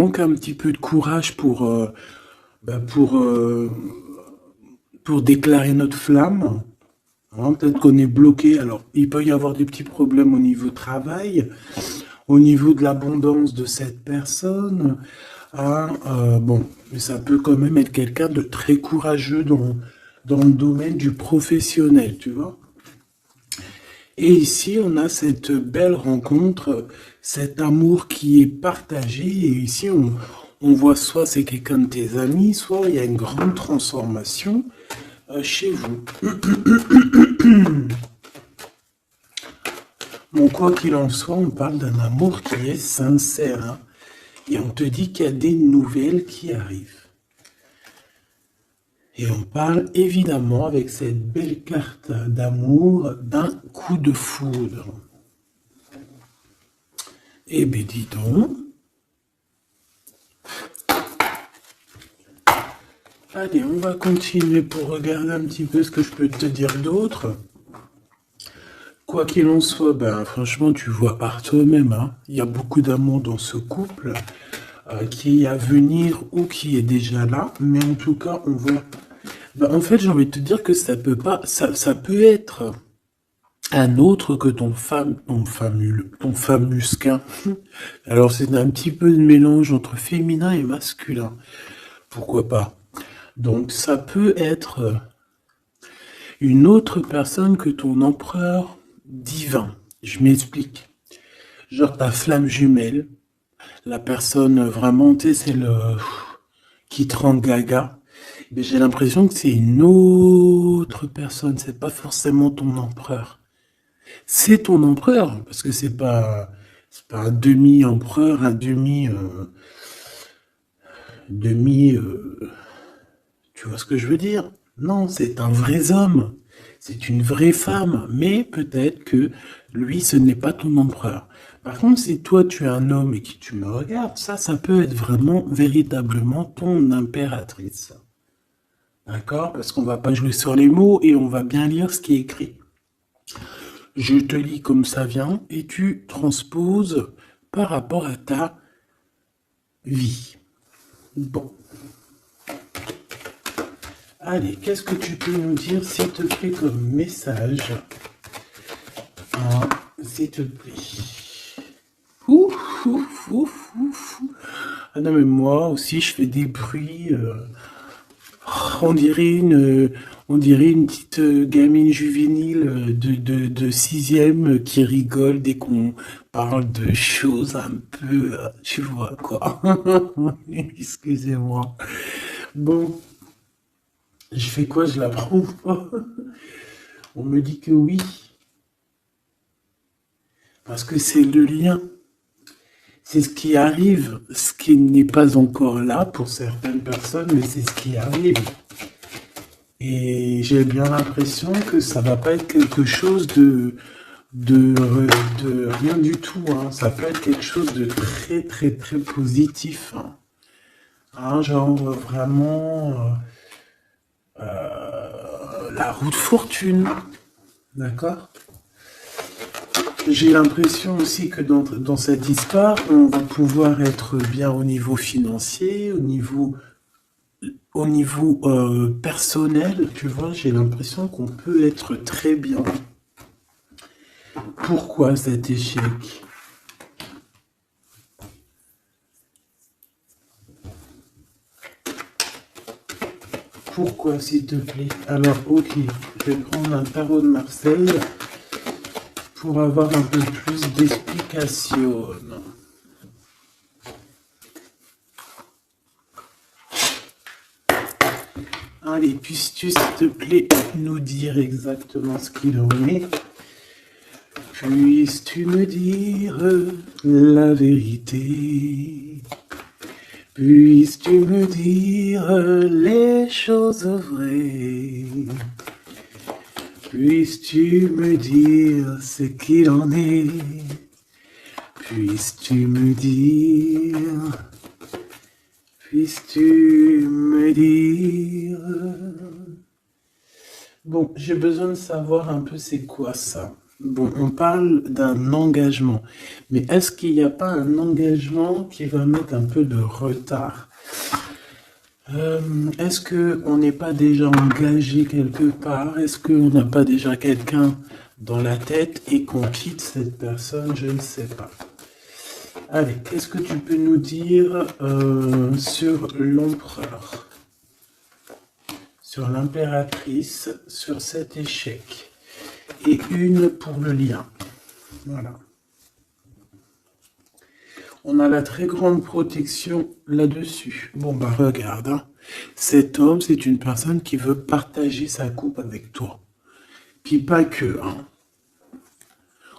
manque un petit peu de courage bah, pour, euh, pour déclarer notre flamme. Hein, peut-être qu'on est bloqué. Alors, il peut y avoir des petits problèmes au niveau travail, au niveau de l'abondance de cette personne. Hein, bon, mais ça peut quand même être quelqu'un de très courageux dans le domaine du professionnel, tu vois. Et ici, on a cette belle rencontre, cet amour qui est partagé. Et ici, on voit soit c'est quelqu'un de tes amis, soit il y a une grande transformation chez vous. Bon, quoi qu'il en soit, on parle d'un amour qui est sincère. Hein, et on te dit qu'il y a des nouvelles qui arrivent. Et on parle évidemment avec cette belle carte d'amour d'un coup de foudre. Eh bien, dis donc. Allez, on va continuer pour regarder un petit peu ce que je peux te dire d'autre. Quoi qu'il en soit, ben franchement, tu vois par toi-même, hein, il y a beaucoup d'amour dans ce couple qui est à venir ou qui est déjà là, mais en tout cas, on voit. Ben, en fait, j'ai envie de te dire que ça peut pas, ça peut être un autre que ton famusquin. Alors, c'est un petit peu de mélange entre féminin et masculin. Pourquoi pas? Donc, ça peut être une autre personne que ton empereur divin. Je m'explique. Genre ta flamme jumelle, la personne vraiment, tu sais, c'est le qui te rend gaga. Mais j'ai l'impression que c'est une autre personne, c'est pas forcément ton empereur. C'est ton empereur, parce que c'est pas un demi-empereur, un demi, tu vois ce que je veux dire? Non, c'est un vrai homme. C'est une vraie femme. Mais peut-être que lui, ce n'est pas ton empereur. Par contre, si toi, tu es un homme et que tu me regardes, ça peut être vraiment, véritablement ton impératrice. D'accord? Parce qu'on va pas jouer sur les mots et on va bien lire ce qui est écrit. Je te lis comme ça vient et tu transposes par rapport à ta vie. Bon. Allez, qu'est-ce que tu peux nous dire, s'il te plaît, comme message? Hein, s'il te plaît. Ouf, ouf, ouf, ouf. Ah non, mais moi aussi, je fais des bruits. On dirait on dirait une petite gamine juvénile de sixième qui rigole dès qu'on parle de choses un peu, tu vois quoi. Excusez-moi. Bon, je fais quoi? Je la prends ou pas? On me dit que oui, parce que c'est le lien. C'est ce qui arrive, ce qui n'est pas encore là pour certaines personnes, mais c'est ce qui arrive. Et j'ai bien l'impression que ça va pas être quelque chose de, de rien du tout. Hein. Ça peut être quelque chose de très très très positif. Hein. Hein, genre vraiment la roue de fortune. D'accord? J'ai l'impression aussi que dans cette histoire, on va pouvoir être bien au niveau financier, au niveau personnel, tu vois, j'ai l'impression qu'on peut être très bien. Pourquoi cet échec? Pourquoi, s'il te plaît? Alors, ok, je vais prendre un tarot de Marseille pour avoir un peu plus d'explications. Allez, puisses-tu, s'il te plaît, nous dire exactement ce qu'il en est? Puisses-tu me dire la vérité? Puisses-tu me dire les choses vraies? Puisses-tu me dire ce qu'il en est? Puisses-tu me dire? Puisses-tu me dire? Bon, j'ai besoin de savoir un peu c'est quoi ça. Bon, on parle d'un engagement. Mais est-ce qu'il n'y a pas un engagement qui va mettre un peu de retard? Est-ce que on n'est pas déjà engagé quelque part? Est-ce qu'on n'a pas déjà quelqu'un dans la tête et qu'on quitte cette personne? Je ne sais pas. Allez, qu'est-ce que tu peux nous dire sur l'empereur, sur l'impératrice, sur cet échec? Et une pour le lien. Voilà. On a la très grande protection là-dessus. Bon, bah regarde, hein. Cet homme, c'est une personne qui veut partager sa coupe avec toi. Puis pas que, hein.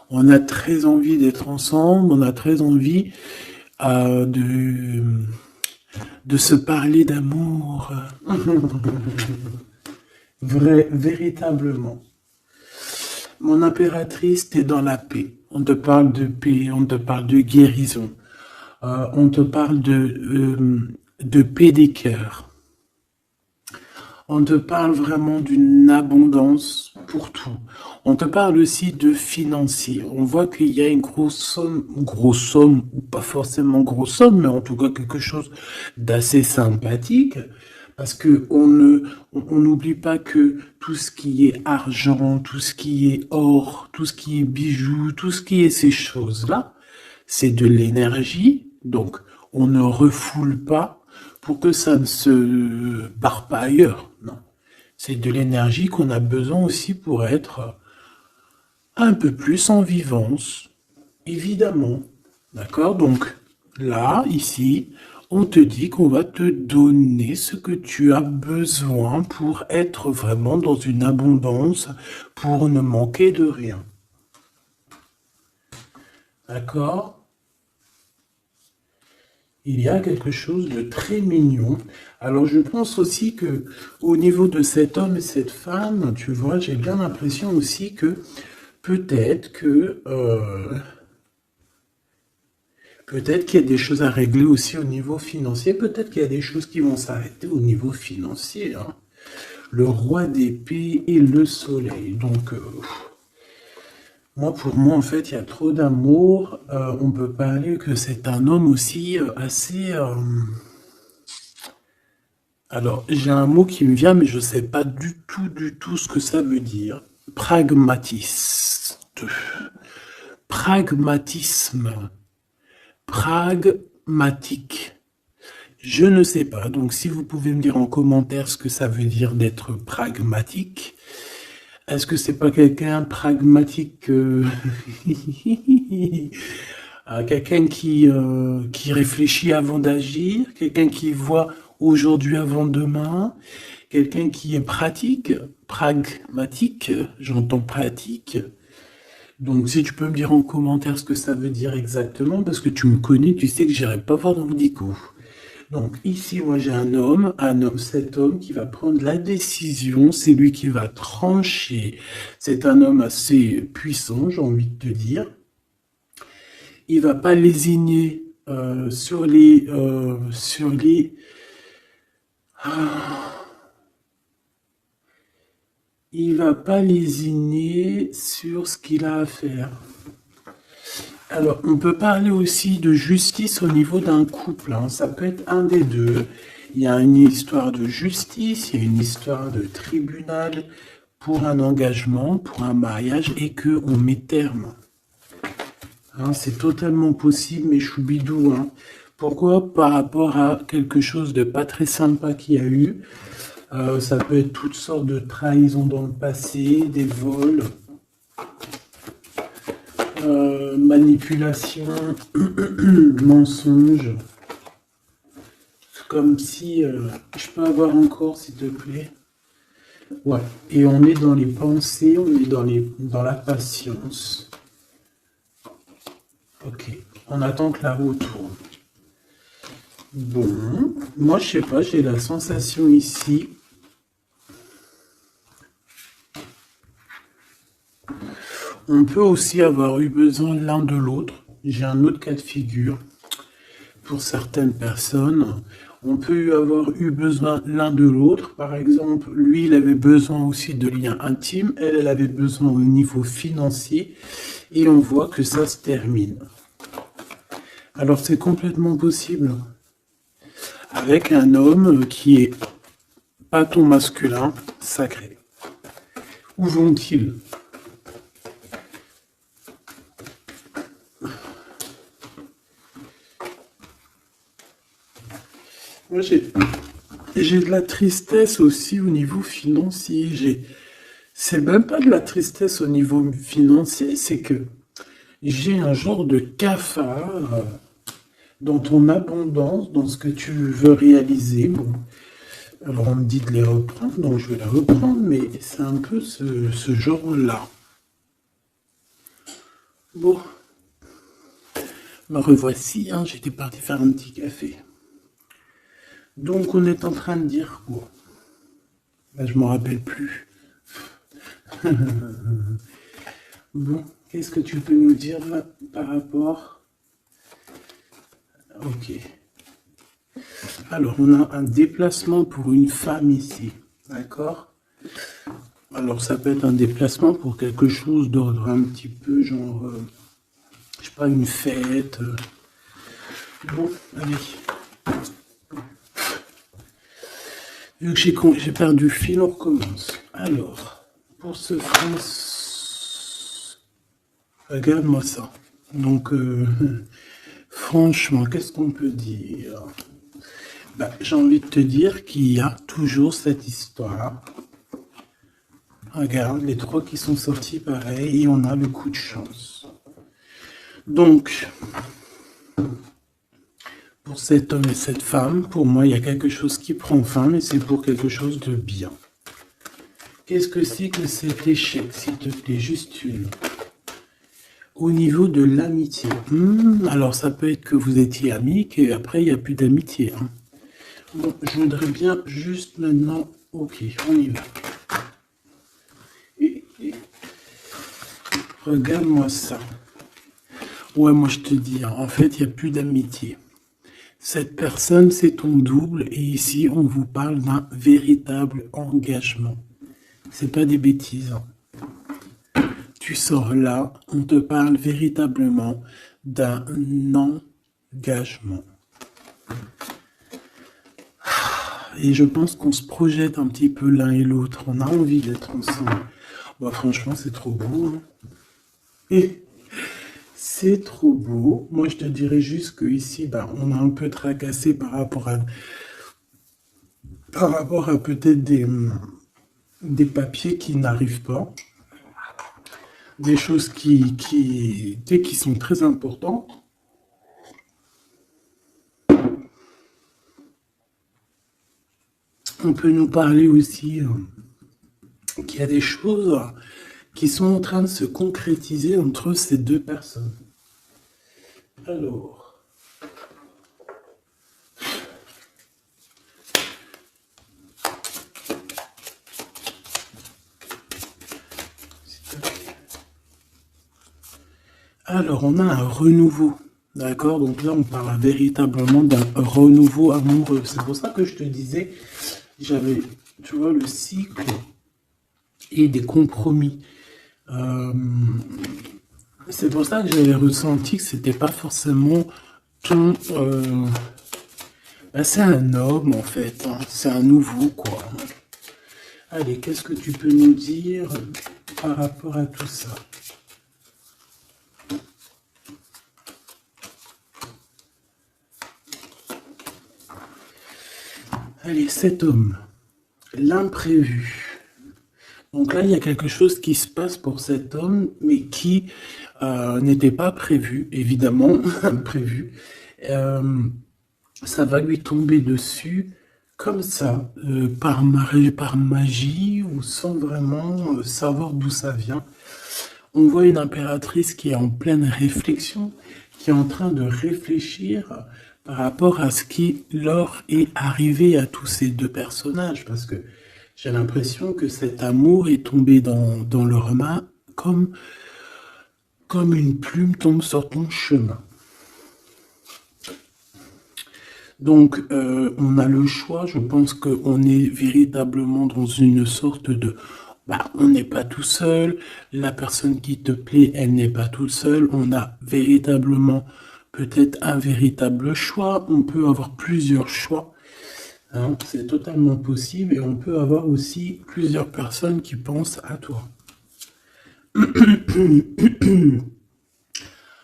On a très envie d'être ensemble, on a très envie de se parler d'amour. Véritablement. Mon impératrice, t'es dans la paix. On te parle de paix, on te parle de guérison. On te parle de paix des cœurs. On te parle vraiment d'une abondance pour tout. On te parle aussi de financier. On voit qu'il y a une grosse somme, ou pas forcément grosse somme, mais en tout cas quelque chose d'assez sympathique. Parce que on n'oublie pas que tout ce qui est argent, tout ce qui est or, tout ce qui est bijoux, tout ce qui est ces choses-là, c'est de l'énergie. Donc, on ne refoule pas pour que ça ne se barre pas ailleurs. Non. C'est de l'énergie qu'on a besoin aussi pour être un peu plus en vivance, évidemment. D'accord? Donc, là, ici, on te dit qu'on va te donner ce que tu as besoin pour être vraiment dans une abondance, pour ne manquer de rien. D'accord? Il y a quelque chose de très mignon. Alors je pense aussi que au niveau de cet homme et cette femme, tu vois, j'ai bien l'impression aussi que peut-être que peut-être qu'il y a des choses à régler aussi au niveau financier. Peut-être qu'il y a des choses qui vont s'arrêter au niveau financier, hein. Le roi d'épée et le soleil. Donc moi, pour moi, en fait, il y a trop d'amour. On peut parler que c'est un homme aussi assez. Alors, j'ai un mot qui me vient, mais je ne sais pas du tout ce que ça veut dire. Pragmatiste. Pragmatisme. Pragmatique. Je ne sais pas. Donc, si vous pouvez me dire en commentaire ce que ça veut dire d'être pragmatique. Est-ce que c'est pas quelqu'un pragmatique, quelqu'un qui réfléchit avant d'agir, quelqu'un qui voit aujourd'hui avant demain, quelqu'un qui est pratique, pragmatique, j'entends pratique. Donc si tu peux me dire en commentaire ce que ça veut dire exactement, parce que tu me connais, tu sais que j'irai pas voir dans le dico. Donc ici, moi j'ai cet homme qui va prendre la décision, c'est lui qui va trancher. C'est un homme assez puissant, j'ai envie de te dire. Il va pas lésigner il va pas lésigner sur ce qu'il a à faire. Alors, on peut parler aussi de justice au niveau d'un couple, hein. Ça peut être un des deux. Il y a une histoire de justice, il y a une histoire de tribunal pour un engagement, pour un mariage, et que on met terme. Hein, c'est totalement possible, mais choubidou, hein. Pourquoi? Par rapport à quelque chose de pas très sympa qu'il y a eu. Ça peut être toutes sortes de trahisons dans le passé, des vols. Manipulation, mensonge. Comme si je peux avoir encore, s'il te plaît. Ouais. Et on est dans les pensées, on est dans la patience. Ok. On attend que la roue tourne. Bon. Moi, je sais pas, j'ai la sensation ici. On peut aussi avoir eu besoin l'un de l'autre. J'ai un autre cas de figure. Pour certaines personnes, On peut avoir eu besoin l'un de l'autre. Par exemple, lui, il avait besoin aussi de liens intimes. Elle avait besoin au niveau financier. Et on voit que ça se termine. Alors, c'est complètement possible. Avec un homme qui est pas ton masculin sacré. Où vont-ils? Moi, j'ai de la tristesse aussi au niveau financier. C'est même pas de la tristesse au niveau financier, c'est que j'ai un genre de cafard dans ton abondance, dans ce que tu veux réaliser. Bon, alors on me dit de les reprendre, donc je vais les reprendre, mais c'est un peu ce genre-là. Bon, me revoici, hein, j'étais parti faire un petit café. Donc on est en train de dire quoi? Ben, je m'en rappelle plus. Bon, qu'est-ce que tu peux nous dire là, par rapport? Ok. Alors, on a un déplacement pour une femme ici. D'accord? Alors, ça peut être un déplacement pour quelque chose d'ordre un petit peu genre, je sais pas, une fête. Bon, allez. Vu que j'ai perdu le fil, on recommence. Alors, pour ce France, regarde-moi ça. Donc, franchement, qu'est-ce qu'on peut dire? Bah, j'ai envie de te dire qu'il y a toujours cette histoire. Regarde, les trois qui sont sortis pareil, et on a le coup de chance. Donc, pour cet homme et cette femme, pour moi, il y a quelque chose qui prend fin, mais c'est pour quelque chose de bien. Qu'est-ce que c'est que cet échec, s'il te plaît, juste une? Au niveau de l'amitié. Alors, ça peut être que vous étiez amis, qu'après, il n'y a plus d'amitié. Hein. Bon, je voudrais bien juste maintenant... Ok, on y va. Regarde-moi ça. Ouais, moi je te dis, en fait, il n'y a plus d'amitié. Cette personne, c'est ton double, et ici, on vous parle d'un véritable engagement. C'est pas des bêtises. Tu sors là, on te parle véritablement d'un engagement. Et je pense qu'on se projette un petit peu l'un et l'autre. On a envie d'être ensemble. Bah, franchement, c'est trop beau. Hein. Et c'est trop beau. Moi, je te dirais juste qu'ici, bah, on a un peu tracassé par rapport à peut-être des papiers qui n'arrivent pas. Des choses qui sont très importantes. On peut nous parler aussi qu'il y a des choses qui sont en train de se concrétiser entre ces deux personnes. Alors, on a un renouveau. D'accord? Donc là, on parle véritablement d'un renouveau amoureux. C'est pour ça que je te disais, j'avais, tu vois, le cycle et des compromis. C'est pour ça que j'avais ressenti que c'était pas forcément ton... Ben, c'est un homme, en fait. Hein. C'est un nouveau, quoi. Allez, qu'est-ce que tu peux nous dire par rapport à tout ça? Allez, cet homme, l'imprévu. Donc là, il y a quelque chose qui se passe pour cet homme, mais qui n'était pas prévu, évidemment, imprévu. Ça va lui tomber dessus comme ça, par magie, ou sans vraiment savoir d'où ça vient. On voit une impératrice qui est en pleine réflexion, qui est en train de réfléchir par rapport à ce qui leur est arrivé à tous ces deux personnages, parce que j'ai l'impression que cet amour est tombé dans leur main comme une plume tombe sur ton chemin. Donc, on a le choix. Je pense qu'on est véritablement dans une sorte de... Bah, on n'est pas tout seul. La personne qui te plaît, elle n'est pas toute seule. On a véritablement peut-être un véritable choix. On peut avoir plusieurs choix. Hein, c'est totalement possible. Et on peut avoir aussi plusieurs personnes qui pensent à toi.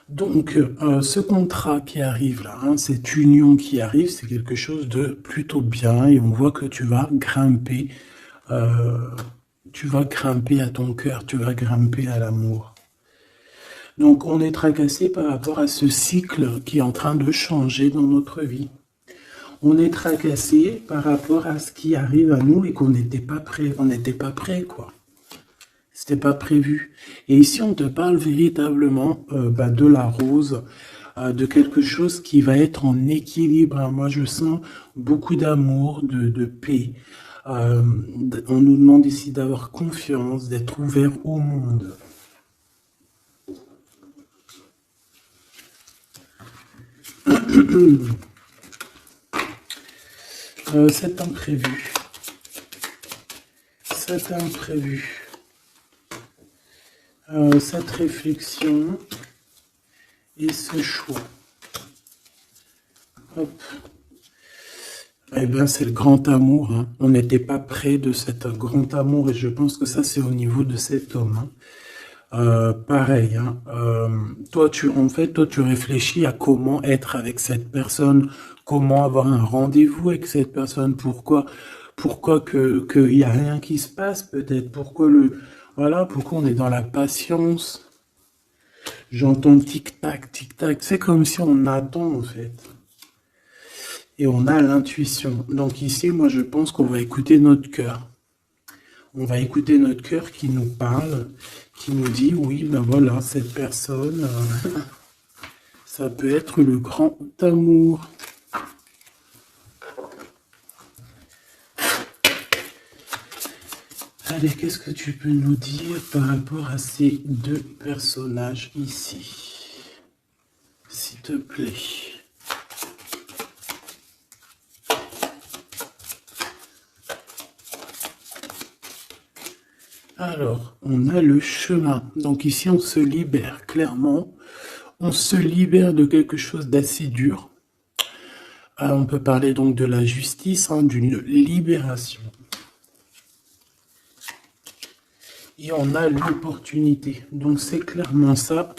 Donc, ce contrat qui arrive là, hein, cette union qui arrive, c'est quelque chose de plutôt bien et on voit que euh, tu vas grimper à ton cœur, tu vas grimper à l'amour. Donc, on est tracassé par rapport à ce cycle qui est en train de changer dans notre vie. On est tracassé par rapport à ce qui arrive à nous et qu'on n'était pas prêt, on n'était pas prêt, quoi. C'était pas prévu. Et ici, on te parle véritablement de la rose, de quelque chose qui va être en équilibre. Hein. Moi, je sens beaucoup d'amour, de paix. On nous demande ici d'avoir confiance, d'être ouvert au monde. C'est imprévu. C'est imprévu. Cette réflexion et ce choix. Hop. Eh bien, c'est le grand amour. Hein. On n'était pas près de cet grand amour et je pense que ça, c'est au niveau de cet homme. Hein. Pareil. Hein. Toi, tu réfléchis à comment être avec cette personne, comment avoir un rendez-vous avec cette personne, pourquoi qu'il y a rien qui se passe, peut-être, pourquoi on est dans la patience. J'entends tic-tac, tic-tac. C'est comme si on attend, en fait. Et on a l'intuition. Donc ici, moi, je pense qu'on va écouter notre cœur. On va écouter notre cœur qui nous parle, qui nous dit, oui, ben voilà, cette personne, ça peut être le grand amour. Allez, qu'est-ce que tu peux nous dire par rapport à ces deux personnages ici? S'il te plaît. Alors, on a le chemin. Donc ici, on se libère, clairement. On se libère de quelque chose d'assez dur. On peut parler donc de la justice, hein, d'une libération. Et on a l'opportunité. Donc c'est clairement ça.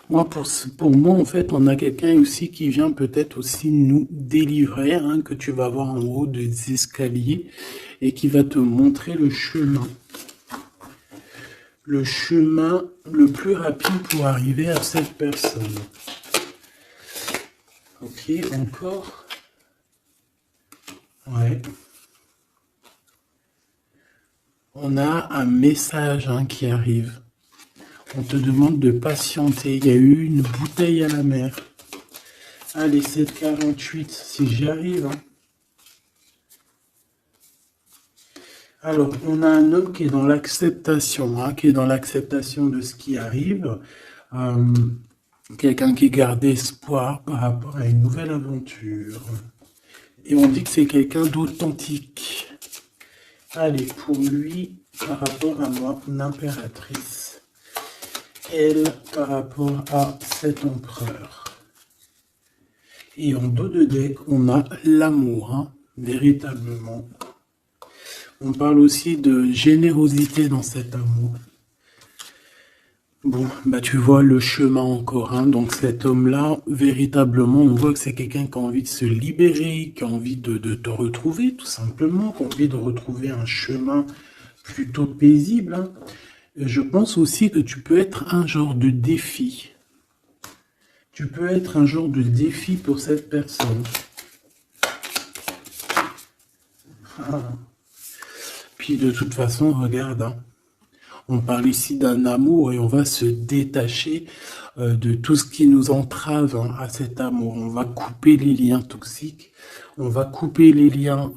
Moi, pour moi, en fait, on a quelqu'un aussi qui vient peut-être aussi nous délivrer, hein, que tu vas voir en haut des escaliers et qui va te montrer le chemin. Le chemin le plus rapide pour arriver à cette personne. Ok, encore. Ouais. On a un message qui arrive. On te demande de patienter. Il y a eu une bouteille à la mer. Allez, 7,48, si j'y arrive. Hein. Alors, on a un homme qui est dans l'acceptation, qui est dans l'acceptation de ce qui arrive. Quelqu'un qui garde espoir par rapport à une nouvelle aventure. Et on dit que c'est quelqu'un d'authentique. Allez, pour lui, par rapport à moi, l'impératrice. Elle, par rapport à cet empereur. Et en dos de deck, on a l'amour, véritablement. On parle aussi de générosité dans cet amour. Bon, bah tu vois le chemin encore, donc cet homme-là, véritablement, on voit que c'est quelqu'un qui a envie de se libérer, qui a envie de te retrouver, tout simplement, qui a envie de retrouver un chemin plutôt paisible. Et je pense aussi que tu peux être un genre de défi. Tu peux être un genre de défi pour cette personne. Puis de toute façon, regarde, on parle ici d'un amour et on va se détacher de tout ce qui nous entrave à cet amour. On va couper les liens toxiques, on va couper les liens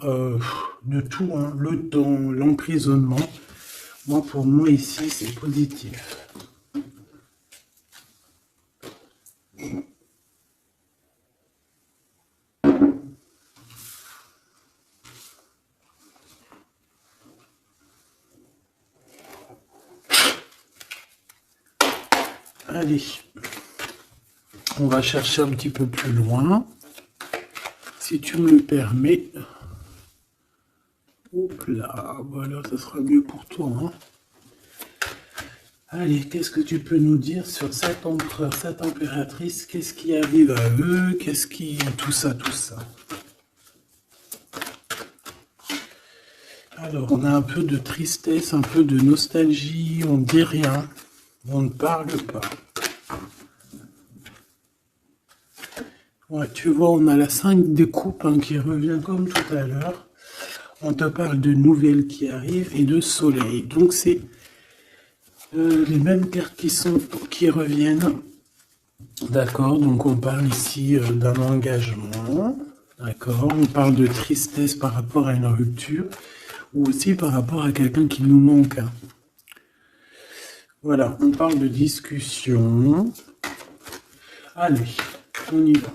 de tout, le temps, l'emprisonnement. Moi, pour moi, ici, c'est positif. Allez, on va chercher un petit peu plus loin. Si tu me le permets. Hop là, voilà, ça sera mieux pour toi. Hein. Allez, qu'est-ce que tu peux nous dire sur cet empereur, cette impératrice? Qu'est-ce qui arrive à eux? Qu'est-ce qui... Tout ça, tout ça. Alors, on a un peu de tristesse, un peu de nostalgie, on ne dit rien, on ne parle pas. Ouais, tu vois, on a la 5 de coupe hein, qui revient comme tout à l'heure. On te parle de nouvelles qui arrivent et de soleil. Donc, c'est les mêmes cartes qui reviennent. D'accord, donc on parle ici d'un engagement. D'accord, on parle de tristesse par rapport à une rupture. Ou aussi par rapport à quelqu'un qui nous manque. Hein. Voilà, on parle de discussion. Allez, on y va.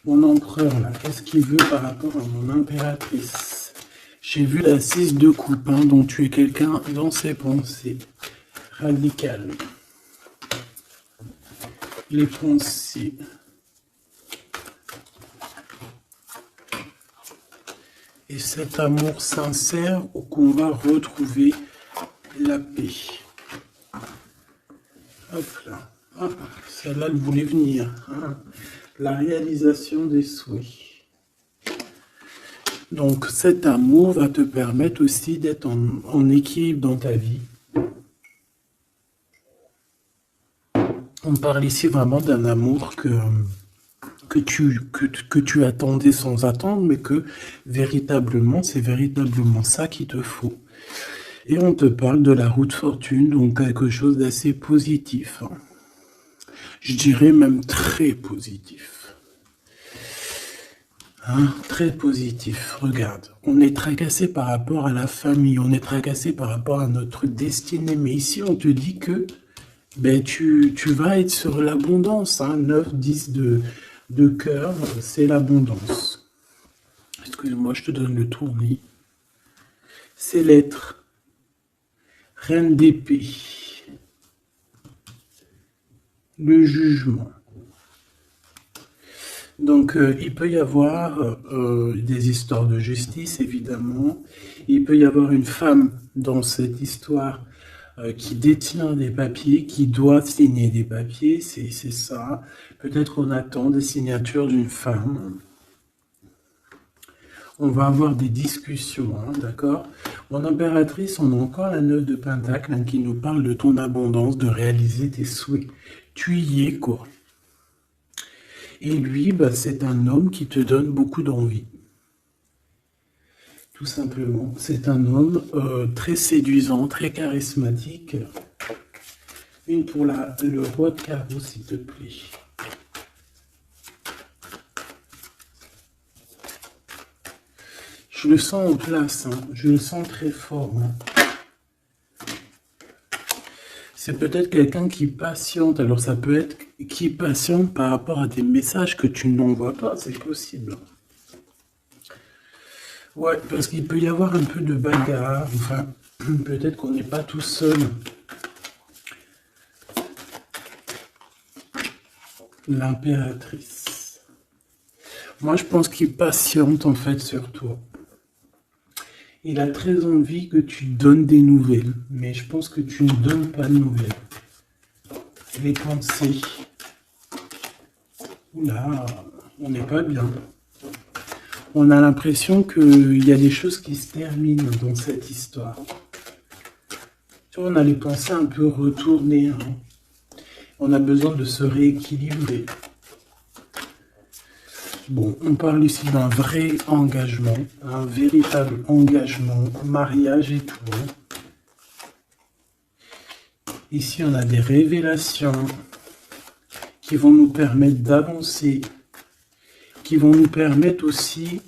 Mon empereur, là, qu'est-ce qu'il veut par rapport à mon impératrice? J'ai vu la 6 de coupe, hein, dont tu es quelqu'un dans ses pensées. Radical. Les pensées. Et cet amour sincère qu'on va retrouver la paix. Hop là. Ah, celle-là, elle voulait venir. Hein. La réalisation des souhaits. Donc cet amour va te permettre aussi d'être en équilibre dans ta vie. On parle ici vraiment d'un amour que tu attendais sans attendre, mais que véritablement, c'est véritablement ça qu'il te faut. Et on te parle de la route fortune, donc quelque chose d'assez positif. Hein. Je dirais même très positif. Hein, très positif. Regarde, on est tracassé par rapport à la famille, on est tracassé par rapport à notre destinée. Mais ici, on te dit que ben, tu vas être sur l'abondance. Hein, 9, 10 de cœur, c'est l'abondance. Excuse-moi, je te donne le tournis. C'est l'être. Reine d'épée. Le jugement. Donc, il peut y avoir des histoires de justice, évidemment. Il peut y avoir une femme dans cette histoire qui détient des papiers, qui doit signer des papiers, c'est ça. Peut-être qu'on attend des signatures d'une femme. On va avoir des discussions, hein, d'accord? Mon impératrice, on a encore la 9 de Pentacle hein, qui nous parle de ton abondance, de réaliser tes souhaits. Tu y es, quoi. Et lui, bah, c'est un homme qui te donne beaucoup d'envie. Tout simplement. C'est un homme très séduisant, très charismatique. Une pour le roi de carreau, s'il te plaît. Je le sens en place, hein. Je le sens très fort. Hein. C'est peut-être quelqu'un qui patiente. Alors ça peut être qui patiente par rapport à des messages que tu n'envoies pas, c'est possible. Ouais, parce qu'il peut y avoir un peu de bagarre. Enfin, peut-être qu'on n'est pas tout seul. L'impératrice. Moi, je pense qu'il patiente en fait sur toi. Il a très envie que tu donnes des nouvelles, mais je pense que tu ne donnes pas de nouvelles. Les pensées. Oula, on n'est pas bien. On a l'impression qu'il y a des choses qui se terminent dans cette histoire. Tu vois, on a les pensées un peu retournées. Hein. On a besoin de se rééquilibrer. Bon, on parle ici d'un vrai engagement, un véritable engagement, mariage et tout. Ici, on a des révélations qui vont nous permettre d'avancer, qui vont nous permettre aussi...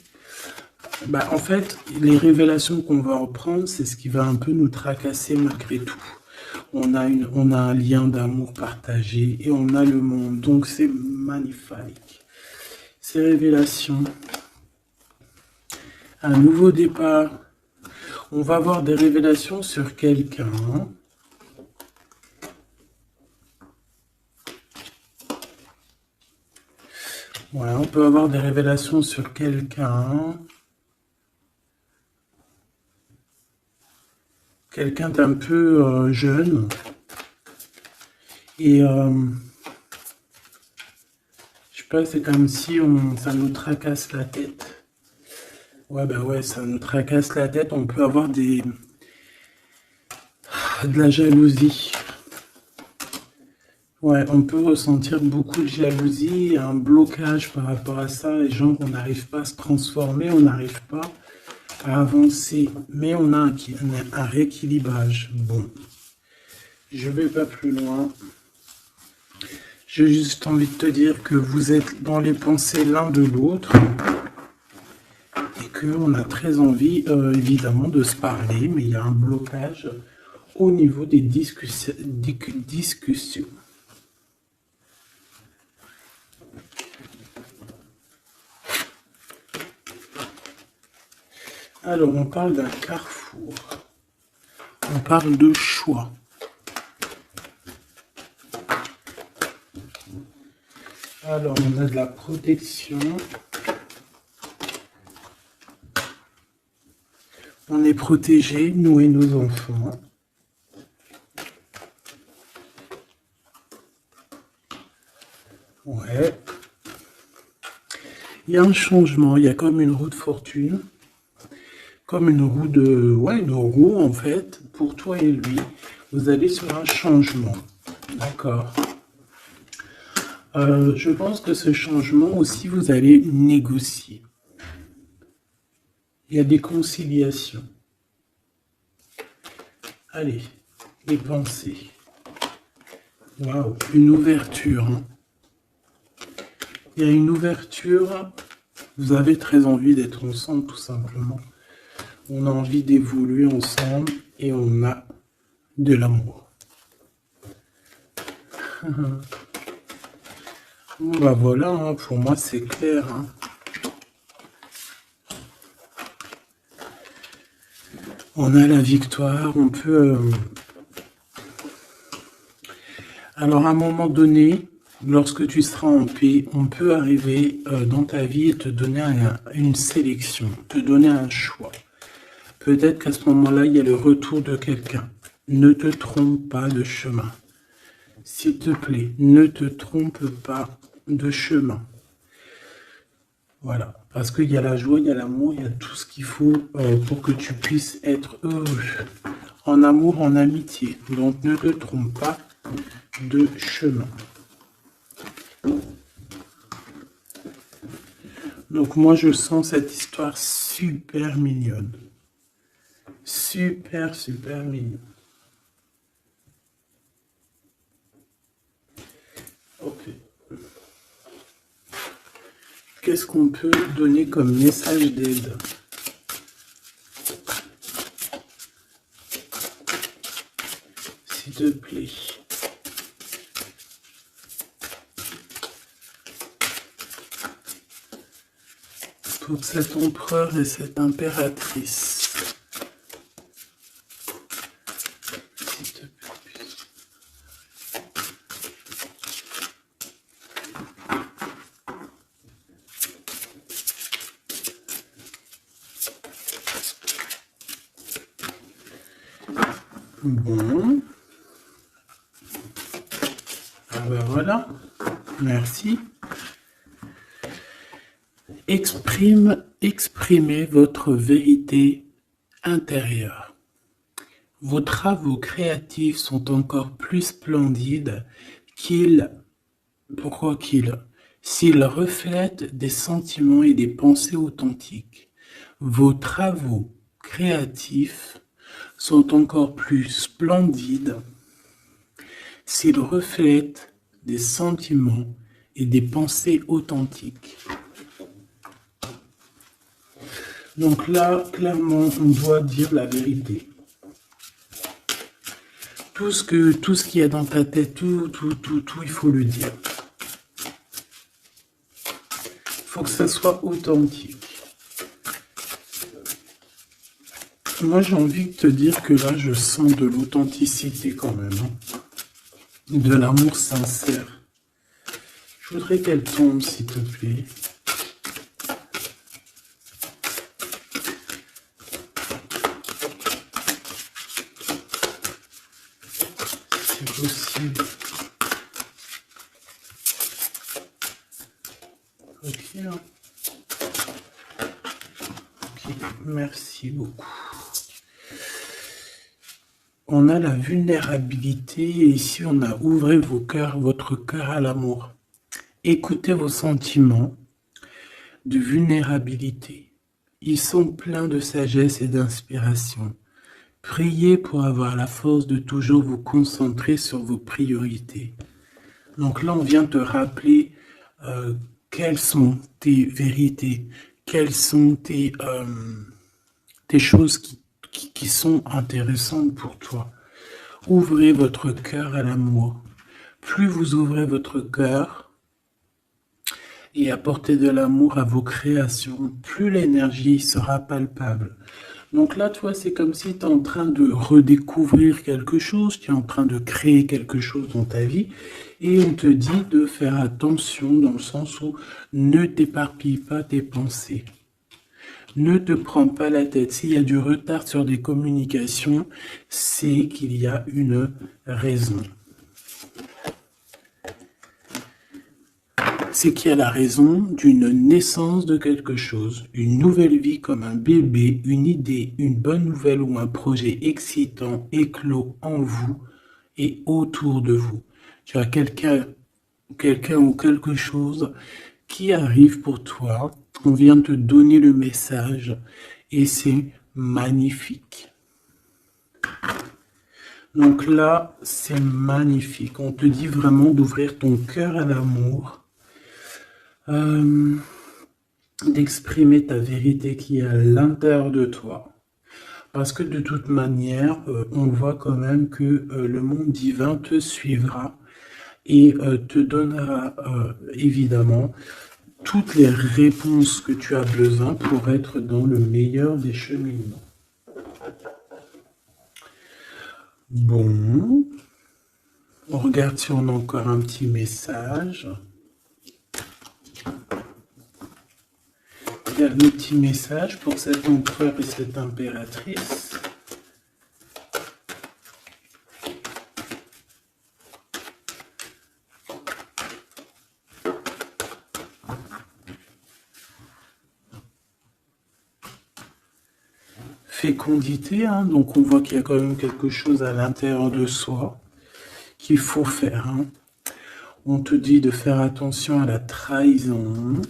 Bah, en fait, les révélations qu'on va reprendre, c'est ce qui va un peu nous tracasser malgré tout. On a un lien d'amour partagé et on a le monde, donc c'est magnifique. Ces révélations, un nouveau départ. On va avoir des révélations sur quelqu'un. Ouais, on peut avoir des révélations sur quelqu'un. Quelqu'un d'un peu jeune. Et je sais pas, c'est comme si ça nous tracasse la tête. Ouais, bah ouais, ça nous tracasse la tête. On peut avoir de la jalousie. Ouais, on peut ressentir beaucoup de jalousie, un blocage par rapport à ça, les gens qu'on n'arrive pas à se transformer, on n'arrive pas à avancer, mais on a un rééquilibrage. Bon, je vais pas plus loin. J'ai juste envie de te dire que vous êtes dans les pensées l'un de l'autre et qu'on a très envie, évidemment, de se parler, mais il y a un blocage au niveau des discussions. Alors, on parle d'un carrefour. On parle de choix. Alors, on a de la protection. On est protégé, nous et nos enfants. Ouais. Il y a un changement, il y a comme une roue de fortune. Comme une roue de... Ouais, une roue en fait, pour toi et lui. Vous allez sur un changement. D'accord. Je pense que ce changement aussi, vous allez négocier. Il y a des conciliations. Allez, les pensées. Waouh, une ouverture. Il y a une ouverture. Vous avez très envie d'être ensemble, tout simplement. On a envie d'évoluer ensemble et on a de l'amour. Bah voilà, hein, pour moi c'est clair. Hein. On a la victoire, on peut... Alors à un moment donné, lorsque tu seras en paix, on peut arriver dans ta vie et te donner une sélection, te donner un choix. Peut-être qu'à ce moment-là, il y a le retour de quelqu'un. Ne te trompe pas de chemin. S'il te plaît, ne te trompe pas de chemin. Voilà, parce qu'il y a la joie, il y a l'amour, il y a tout ce qu'il faut pour que tu puisses être heureux. En amour, en amitié. Donc ne te trompe pas de chemin. Donc moi, je sens cette histoire super mignonne. Super, super mignon. Ok. Qu'est-ce qu'on peut donner comme message d'aide? S'il te plaît. Pour cet empereur et cette impératrice. Bon. Ah ben voilà. Merci. Exprimez votre vérité intérieure. Vos travaux créatifs sont encore plus splendides s'ils reflètent des sentiments et des pensées authentiques. Vos travaux créatifs sont encore plus splendides s'ils reflètent des sentiments et des pensées authentiques. Donc là, clairement, on doit dire la vérité. Tout ce qu'il y a dans ta tête, tout, il faut le dire. Il faut que ça soit authentique. Moi, j'ai envie de te dire que là, je sens de l'authenticité quand même. Hein. De l'amour sincère. Je voudrais qu'elle tombe, s'il te plaît. C'est possible. Ok. Ok, merci beaucoup. On a la vulnérabilité et ici on a ouvrez votre cœur à l'amour. Écoutez vos sentiments de vulnérabilité. Ils sont pleins de sagesse et d'inspiration. Priez pour avoir la force de toujours vous concentrer sur vos priorités. Donc là, on vient te rappeler quelles sont tes vérités, quelles sont tes choses qui sont intéressantes pour toi. Ouvrez votre cœur à l'amour. Plus vous ouvrez votre cœur et apportez de l'amour à vos créations, plus l'énergie sera palpable. Donc là, toi, c'est comme si tu es en train de redécouvrir quelque chose, tu es en train de créer quelque chose dans ta vie, et on te dit de faire attention dans le sens où ne t'éparpille pas tes pensées. Ne te prends pas la tête. S'il y a du retard sur des communications, c'est qu'il y a une raison. C'est qu'il y a la raison d'une naissance de quelque chose, une nouvelle vie comme un bébé, une idée, une bonne nouvelle ou un projet excitant éclos en vous et autour de vous. Tu as quelqu'un ou quelque chose qui arrive pour toi. On vient te donner le message et c'est magnifique. Donc là, c'est magnifique. On te dit vraiment d'ouvrir ton cœur à l'amour. D'exprimer ta vérité qui est à l'intérieur de toi. Parce que de toute manière, on voit quand même que le monde divin te suivra et te donnera évidemment toutes les réponses que tu as besoin pour être dans le meilleur des cheminements. Bon, on regarde si on a encore un petit message. Il y a le petit message pour cet empereur et cette impératrice. Fécondité, hein, donc on voit qu'il y a quand même quelque chose à l'intérieur de soi qu'il faut faire. Hein. On te dit de faire attention à la trahison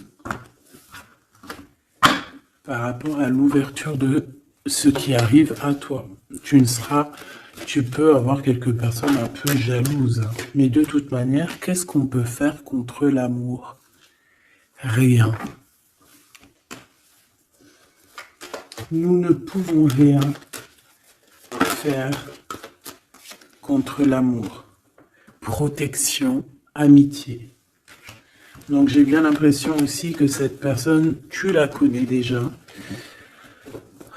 par rapport à l'ouverture de ce qui arrive à toi. Tu peux avoir quelques personnes un peu jalouses. Mais de toute manière, qu'est-ce qu'on peut faire contre l'amour? Rien. Nous ne pouvons rien faire contre l'amour. Protection, amitié. Donc j'ai bien l'impression aussi que cette personne, tu la connais déjà.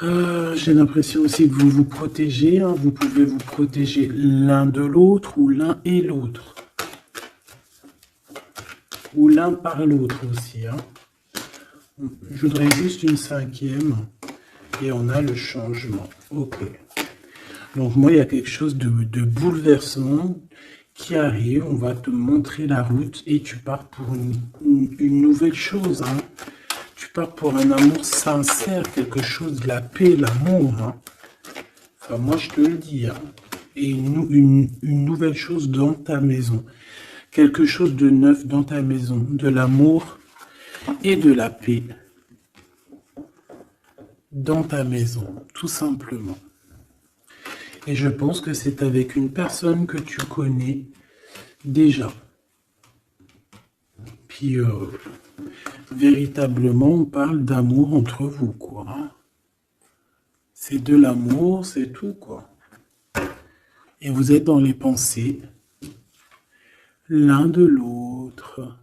J'ai l'impression aussi que vous vous protégez. Hein. Vous pouvez vous protéger l'un de l'autre ou l'un et l'autre. Ou l'un par l'autre aussi. Hein. Je voudrais juste une cinquième. Et on a le changement. Ok. Donc moi, il y a quelque chose de bouleversement qui arrive. On va te montrer la route et tu pars pour une nouvelle chose. Hein. Tu pars pour un amour sincère, quelque chose de la paix, l'amour. Hein. Enfin, moi, je te le dis. Hein. Et une nouvelle chose dans ta maison. Quelque chose de neuf dans ta maison. De l'amour et de la paix. Dans ta maison, tout simplement. Et je pense que c'est avec une personne que tu connais déjà. Puis, véritablement, on parle d'amour entre vous, quoi. Hein. C'est de l'amour, c'est tout, quoi. Et vous êtes dans les pensées l'un de l'autre.